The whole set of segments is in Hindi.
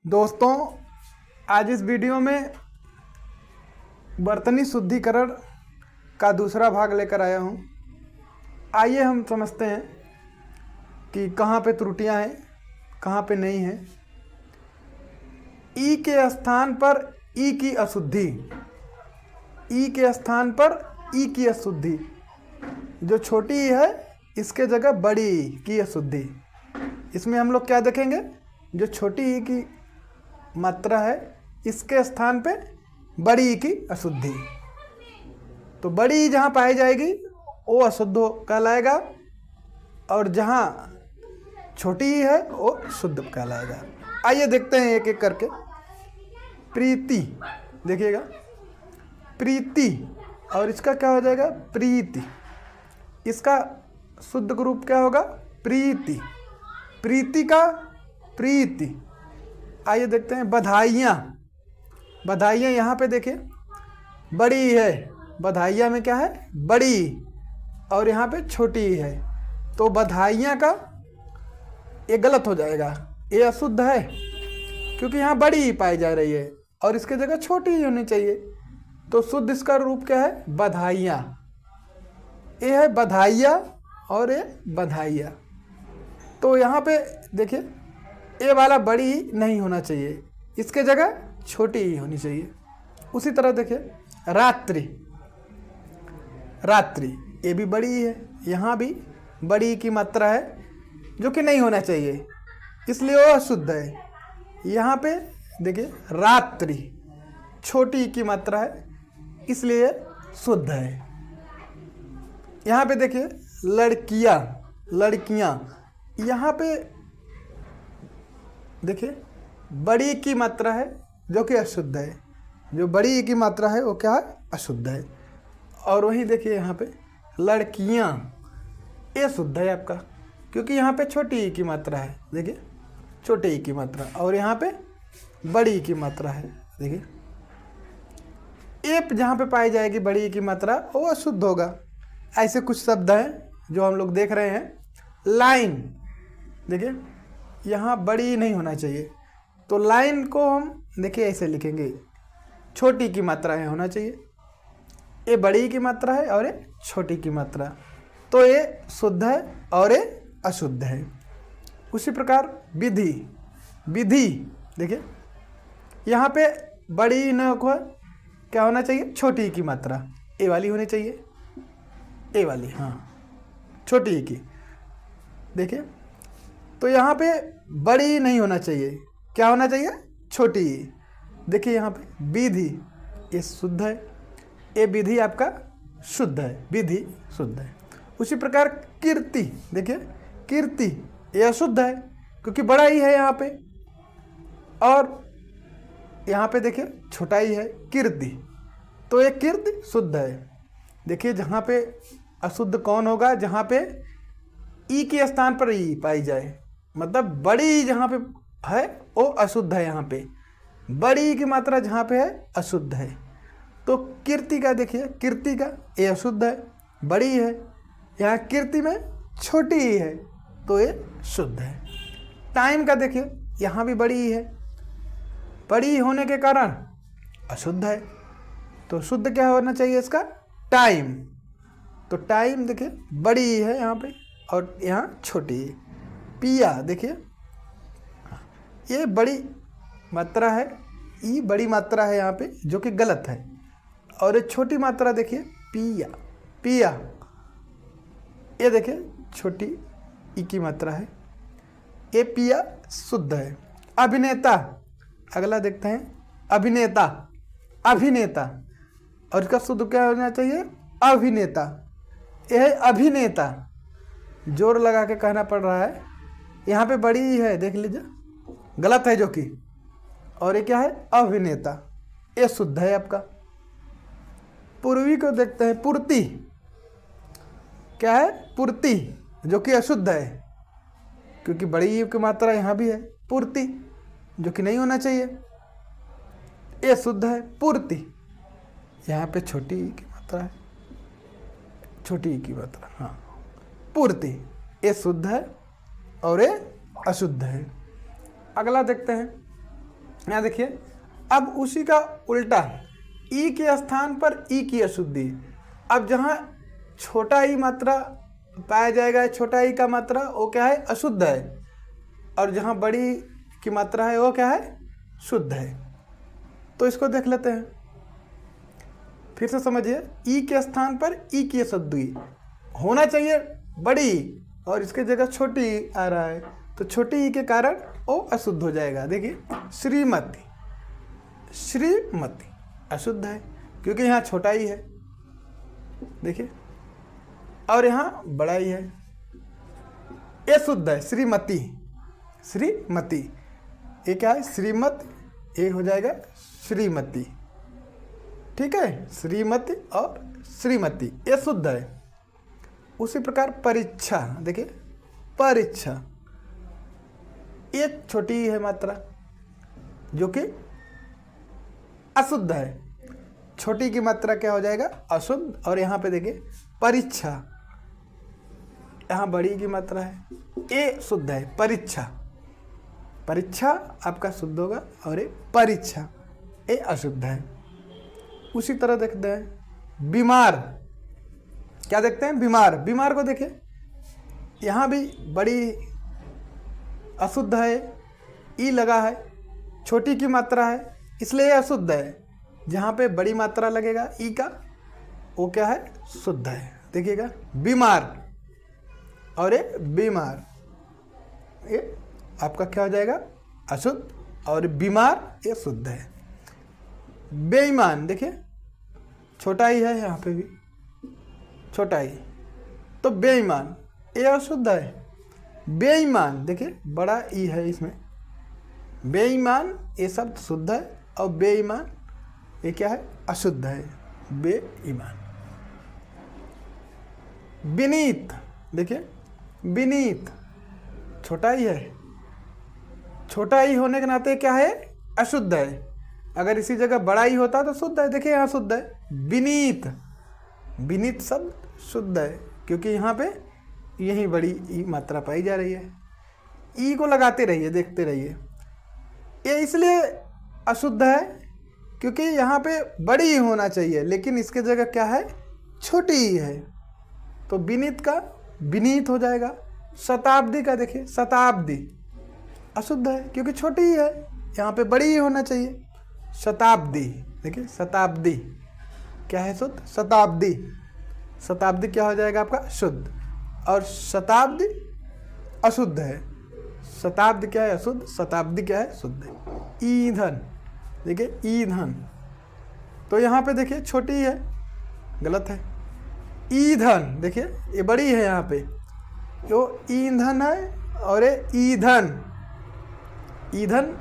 दोस्तों, आज इस वीडियो में बर्तनी शुद्धिकरण का दूसरा भाग लेकर आया हूँ। आइए हम समझते हैं कि कहाँ पे त्रुटियाँ हैं, कहाँ पे नहीं हैं। ई के स्थान पर ई की अशुद्धि, ई के स्थान पर ई की अशुद्धि, जो छोटी ई है इसके जगह बड़ी ई की अशुद्धि। इसमें हम लोग क्या देखेंगे, जो छोटी ई की मात्रा है इसके स्थान पे बड़ी ई की अशुद्धि। तो बड़ी ई जहाँ पाई जाएगी वो अशुद्ध कहलाएगा, और जहाँ छोटी ई है वो शुद्ध कहलाएगा। आइए देखते हैं एक एक करके। प्रीति, देखिएगा, प्रीति, और इसका क्या हो जाएगा, प्रीति। इसका शुद्ध रूप क्या होगा, प्रीति। प्रीति का प्रीति। आइए देखते हैं बधाइयाँ। बधाइयाँ यहाँ पे देखिए बड़ी है, बधाइयाँ में क्या है, बड़ी, और यहाँ पे छोटी है। तो बधाइयाँ का ये गलत हो जाएगा, ये अशुद्ध है क्योंकि यहाँ बड़ी पाई जा रही है और इसके जगह छोटी ही होनी चाहिए। तो शुद्ध इसका रूप क्या है, बधाइयाँ। ये है बधाइयाँ और ये बधाइयाँ। तो यहाँ पे देखिए ये वाला बड़ी नहीं होना चाहिए, इसके जगह छोटी ही होनी चाहिए। उसी तरह देखिए रात्रि, रात्रि ये भी बड़ी है, यहाँ भी बड़ी की मात्रा है जो कि नहीं होना चाहिए, इसलिए वो अशुद्ध है। यहाँ पे देखिए रात्रि छोटी की मात्रा है इसलिए शुद्ध है। यहाँ पे देखिए लड़कियाँ, लड़कियाँ, यहाँ पे देखिए बड़ी की मात्रा है जो कि अशुद्ध है, जो बड़ी की मात्रा है वो क्या है, अशुद्ध है। और वहीं देखिए यहाँ पे लड़कियाँ, ये शुद्ध है आपका क्योंकि यहाँ पे छोटी ई की मात्रा है, देखिए छोटी ई की मात्रा, और यहाँ पे बड़ी की मात्रा है। देखिए एप जहाँ पे पाई जाएगी बड़ी की मात्रा वो अशुद्ध होगा। ऐसे कुछ शब्द हैं जो हम लोग देख रहे हैं। लाइन, देखिए यहाँ बड़ी नहीं होना चाहिए, तो लाइन को हम देखिए ऐसे लिखेंगे, छोटी की मात्रा है होना चाहिए। ये बड़ी की मात्रा है और ये छोटी की मात्रा, तो ये शुद्ध है और ये अशुद्ध है। उसी प्रकार विधि, विधि देखिए यहाँ पे बड़ी न हो, क्या होना चाहिए, छोटी की मात्रा, ए वाली होनी चाहिए, ए वाली, हाँ छोटी की। देखिए तो यहाँ पे बड़ी नहीं होना चाहिए, क्या होना चाहिए, छोटी। देखिए यहाँ पे विधि, ये शुद्ध है, ये विधि आपका शुद्ध है, विधि शुद्ध है। उसी प्रकार कीर्ति, देखिए कीर्ति ये अशुद्ध है क्योंकि बड़ा ही है यहाँ पे, और यहाँ पे देखिए छोटा ही है, कीर्ति, तो ये कीर्ति शुद्ध है। देखिए जहाँ पे अशुद्ध कौन होगा, जहाँ पे ई के स्थान पर ई पाई जाए, मतलब बड़ी जहाँ पे है वो अशुद्ध है, यहाँ पे बड़ी की मात्रा जहाँ पे है अशुद्ध है। तो कीर्ति का देखिए, कीर्ति का ये अशुद्ध है, बड़ी है, यहाँ कीर्ति में छोटी ही है तो ये शुद्ध है। टाइम का देखिए यहाँ भी बड़ी है, बड़ी होने के कारण अशुद्ध है, तो शुद्ध क्या होना चाहिए इसका, टाइम। तो टाइम देखिए बड़ी है यहाँ पे और यहाँ छोटी है। पिया, देखिए ये बड़ी मात्रा है, ई बड़ी मात्रा है यहाँ पे जो कि गलत है, और ये छोटी मात्रा देखिए पिया, पिया ये देखिए छोटी ई की मात्रा है, ये पिया शुद्ध है। अभिनेता, अगला देखते हैं अभिनेता, अभिनेता, और इसका शुद्ध क्या होना चाहिए, अभिनेता। यह है अभिनेता, जोर लगा के कहना पड़ रहा है, यहाँ पे बड़ी है, देख लीजिए गलत है जो कि, और ये क्या है, अभिनेता, ये शुद्ध है आपका। पूर्वी को देखते हैं, पूर्ति, क्या है, पूर्ति, जो कि अशुद्ध है क्योंकि बड़ी की मात्रा यहाँ भी है, पूर्ति, जो कि नहीं होना चाहिए, ये शुद्ध है। पूर्ति, यहाँ पे छोटी की मात्रा है, छोटी की मात्रा, हाँ पूर्ति, ये शुद्ध है और ये अशुद्ध है। अगला देखते हैं यहाँ देखिए, अब उसी का उल्टा, ई के स्थान पर ई की अशुद्धि। अब जहाँ छोटा ई मात्रा पाया जाएगा, छोटा ई का मात्रा वो क्या है, अशुद्ध है, और जहाँ बड़ी की मात्रा है वो क्या है, शुद्ध है। तो इसको देख लेते हैं, फिर से समझिए, ई के स्थान पर ई की अशुद्धि होना चाहिए बड़ी, और इसके जगह छोटी ई आ रहा है, तो छोटी ई के कारण वो अशुद्ध हो जाएगा। देखिए, श्रीमती, श्रीमती अशुद्ध है क्योंकि यहाँ छोटा ई है, देखिए, और यहाँ बड़ा ई है, ये शुद्ध है। श्रीमती, श्रीमती, ये क्या है, श्रीमत, ये हो जाएगा श्रीमती, ठीक है, श्रीमती और श्रीमती ये शुद्ध है। उसी प्रकार परीक्षा, देखिए, परीक्षा एक छोटी है मात्रा जो कि अशुद्ध है, छोटी की मात्रा क्या हो जाएगा, अशुद्ध, और यहाँ पे देखिए परीक्षा, यहाँ बड़ी की मात्रा है, ये शुद्ध है, परीक्षा, परीक्षा आपका शुद्ध होगा, और ये परीक्षा ये अशुद्ध है। उसी तरह देखते हैं बीमार, क्या देखते हैं, बीमार, बीमार को देखिए, यहाँ भी बड़ी अशुद्ध है, ई लगा है, छोटी की मात्रा है, इसलिए अशुद्ध है। जहाँ पे बड़ी मात्रा लगेगा ई का, वो क्या है, शुद्ध है। देखिएगा, बीमार और ये बीमार, ये आपका क्या हो जाएगा, अशुद्ध, और बीमार ये शुद्ध है। बेईमान, देखिए छोटा ही है, यहाँ पे भी छोटा ही, तो बेईमान ये अशुद्ध है। बेईमान, देखिए बड़ा ई है इसमें, बेईमान ये शब्द शुद्ध है, और बेईमान ये क्या है, अशुद्ध है, बेईमान। विनीत, देखिए विनीत छोटा ही है, छोटा ही होने के नाते क्या है, अशुद्ध है। अगर इसी जगह बड़ा ही होता तो शुद्ध है, देखिए यहाँ शुद्ध है। विनीत, विनीत शब्द शुद्ध है क्योंकि यहाँ पे यही बड़ी ई मात्रा पाई जा रही है। ई को लगाते रहिए, देखते रहिए, ये इसलिए अशुद्ध है क्योंकि यहाँ पे बड़ी ही होना चाहिए, लेकिन इसके जगह क्या है, छोटी ही है, तो विनीत का विनीत हो जाएगा। शताब्दी का देखिए, शताब्दी अशुद्ध है क्योंकि छोटी ही है, यहाँ पे बड़ी ही होना चाहिए। शताब्दी, देखिए शताब्दी क्या है, शुद्ध, शताब्दी, शताब्दी क्या हो जाएगा आपका, शुद्ध, और शताब्दी अशुद्ध है। शताब्दी क्या है, अशुद्ध, शताब्दी क्या है, शुद्ध है। ईंधन, देखिए ईंधन, तो यहाँ पे देखिए छोटी है, गलत है। ईंधन, देखिए ये बड़ी है, यहाँ पे जो ईंधन है, और ये ईंधन, ईंधन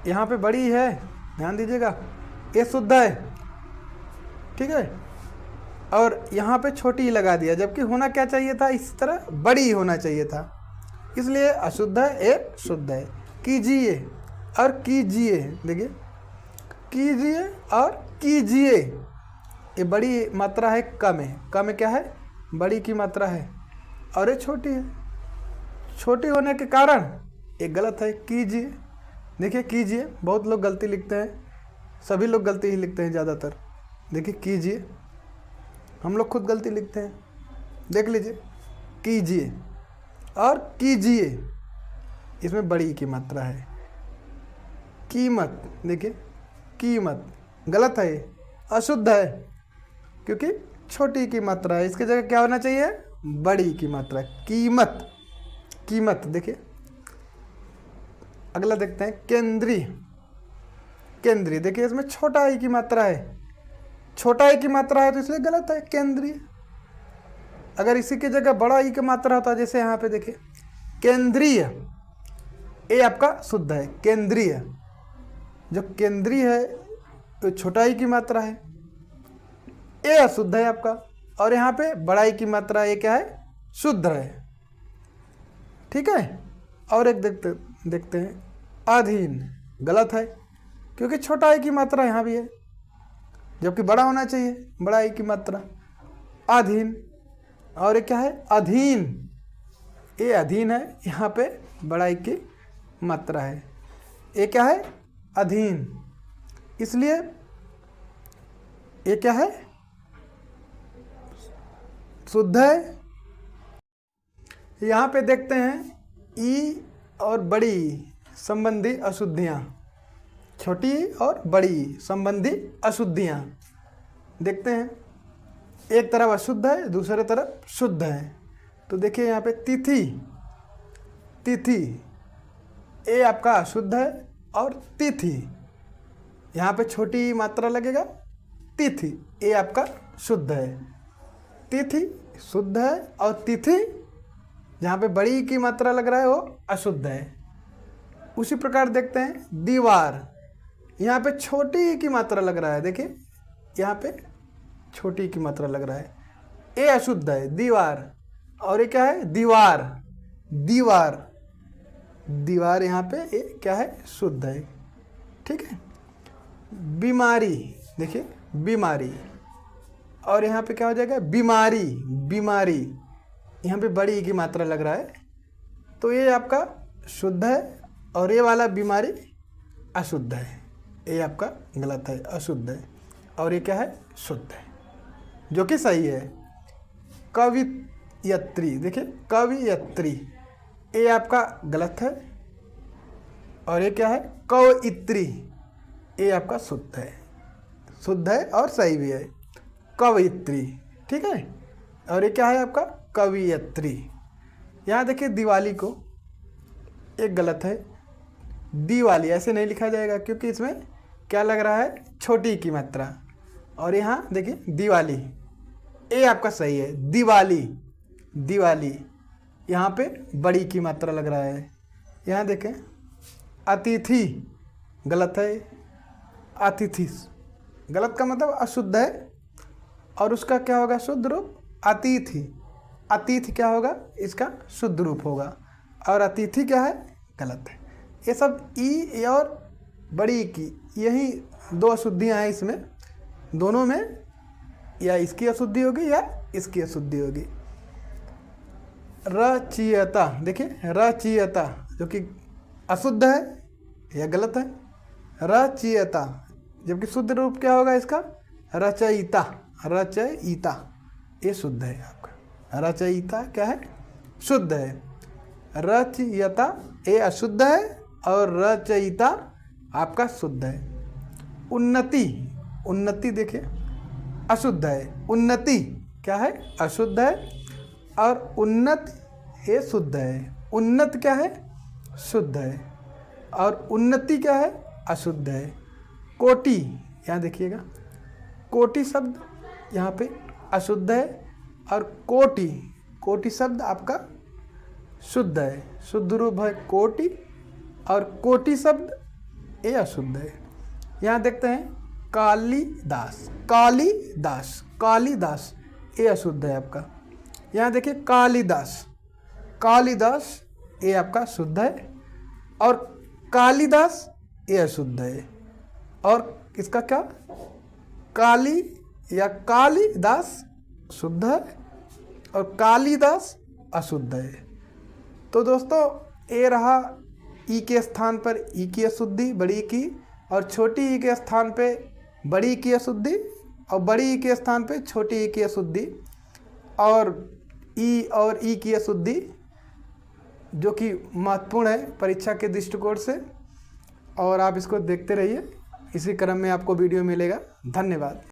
यहाँ पे बड़ी है, ध्यान दीजिएगा, ये शुद्ध है, ठीक है, और यहाँ पे छोटी लगा दिया, जबकि होना क्या चाहिए था, इस तरह बड़ी होना चाहिए था, इसलिए अशुद्ध है, ये शुद्ध है। कीजिए और कीजिए, देखिए कीजिए और कीजिए, ये बड़ी मात्रा है, कम है, कम क्या है, बड़ी की मात्रा है, और ये छोटी है, छोटी होने के कारण ये गलत है। कीजिए, देखिए कीजिए, बहुत लोग गलती लिखते हैं, सभी लोग गलती ही लिखते हैं ज़्यादातर। देखिए कीजिए, हम लोग खुद गलती लिखते हैं, देख लीजिए, कीजिए और कीजिए, इसमें बड़ी की मात्रा है। कीमत, देखिए कीमत गलत है, अशुद्ध है क्योंकि छोटी की मात्रा है, इसके जगह क्या होना चाहिए, बड़ी की मात्रा। कीमत, कीमत, देखिए अगला देखते हैं केंद्रीय। केंद्रीय, देखिए इसमें छोटा ई की मात्रा है, छोटा ई की मात्रा है तो इसलिए गलत है, केंद्रीय। अगर इसी की जगह बड़ा ई की मात्रा होता, जैसे यहाँ पे देखिए केंद्रीय, ये आपका शुद्ध है। केंद्रीय, जो केंद्रीय है तो छोटा ई की मात्रा है, ये अशुद्ध है आपका, और यहाँ पे बड़ा ई की मात्रा, ये क्या है, शुद्ध है, ठीक है। और एक देखते हैं अधीन, गलत है क्योंकि छोटा ई की मात्रा यहाँ भी है, जबकि बड़ा होना चाहिए, बड़ा ई की मात्रा। अधीन, और ये क्या है, अधीन, ये अधीन है, यहाँ पे बड़ा ई की मात्रा है, ये क्या है, अधीन, इसलिए ये क्या है, शुद्ध है। यहाँ पे देखते हैं ई और बड़ी संबंधी अशुद्धियाँ, छोटी और बड़ी संबंधी अशुद्धियाँ देखते हैं। एक तरफ अशुद्ध है, दूसरे तरफ शुद्ध है। तो देखिए यहाँ पे तिथि, तिथि ये आपका अशुद्ध है और तिथि, यहाँ पे छोटी मात्रा लगेगा, तिथि ये आपका शुद्ध है। तिथि शुद्ध है और तिथि जहाँ पे बड़ी की मात्रा लग रहा है वो अशुद्ध है। उसी प्रकार देखते हैं दीवार, यहाँ पे छोटी की मात्रा लग रहा है, देखिए यहाँ पे छोटी की मात्रा लग रहा है, ये अशुद्ध है दीवार। और ये क्या है, दीवार, दीवार, दीवार यहाँ पे ये क्या है, शुद्ध है। ठीक है। बीमारी, देखिए बीमारी, और यहाँ पे क्या हो जाएगा, बीमारी, बीमारी, यहाँ पे बड़ी की मात्रा लग रहा है, तो ये आपका शुद्ध है और ये वाला बीमारी अशुद्ध है, ये आपका गलत है, अशुद्ध है। और ये क्या है, शुद्ध है, जो कि सही है। कवियत्री, देखिए कवियत्री ये आपका गलत है, और ये क्या है, कवयित्री ये आपका शुद्ध है, शुद्ध है और सही भी है, कवयित्री। ठीक है। और ये क्या है आपका, कवियत्री। यहाँ देखिए दिवाली को एक गलत है, दिवाली ऐसे नहीं लिखा जाएगा क्योंकि इसमें क्या लग रहा है, छोटी की मात्रा। और यहाँ देखिए दिवाली ये आपका सही है, दिवाली, दिवाली यहाँ पे बड़ी की मात्रा लग रहा है। यहाँ देखें अतिथि गलत है, अतिथि गलत का मतलब अशुद्ध है, और उसका क्या होगा, शुद्ध रूप अतिथि। अतिथि क्या होगा, इसका शुद्ध रूप होगा, और अतिथि क्या है, गलत है। ये सब ई और बड़ी की यही दो अशुद्धियाँ हैं इसमें, दोनों में या इसकी अशुद्धि होगी या इसकी अशुद्धि होगी। रचयिता, देखिए रचयिता जो कि अशुद्ध है या गलत है, रचयिता, जबकि शुद्ध रूप क्या होगा इसका, रचयिता, रचयिता ये शुद्ध है आपका, रचयिता क्या है, शुद्ध है। रचयिता ये अशुद्ध है और रचयिता आपका शुद्ध है। उन्नति, उन्नति देखिए अशुद्ध है, उन्नति क्या है, अशुद्ध है, और उन्नत ये शुद्ध है। उन्नत क्या है, शुद्ध है, और उन्नति क्या है, अशुद्ध है। कोटि, यहाँ देखिएगा कोटि शब्द यहाँ पे अशुद्ध है, और कोटि, कोटि शब्द आपका शुद्ध है, शुद्ध रूप है कोटि, और कोटि शब्द ये अशुद्ध है। यहाँ देखते हैं कालिदास, कालिदास, कालिदास ये अशुद्ध है आपका। यहाँ देखिए कालिदास, कालिदास ये आपका शुद्ध है, और कालिदास ये अशुद्ध है। और इसका क्या, काली या कालिदास शुद्ध है और कालिदास अशुद्ध है। तो दोस्तों ये रहा ई के स्थान पर ई की अशुद्धि बड़ी की, और छोटी ई के स्थान पे बड़ी की अशुद्धि, और बड़ी ई के स्थान पे छोटी ई की अशुद्धि, और ई की अशुद्धि जो कि महत्वपूर्ण है परीक्षा के दृष्टिकोण से। और आप इसको देखते रहिए, इसी क्रम में आपको वीडियो मिलेगा। धन्यवाद।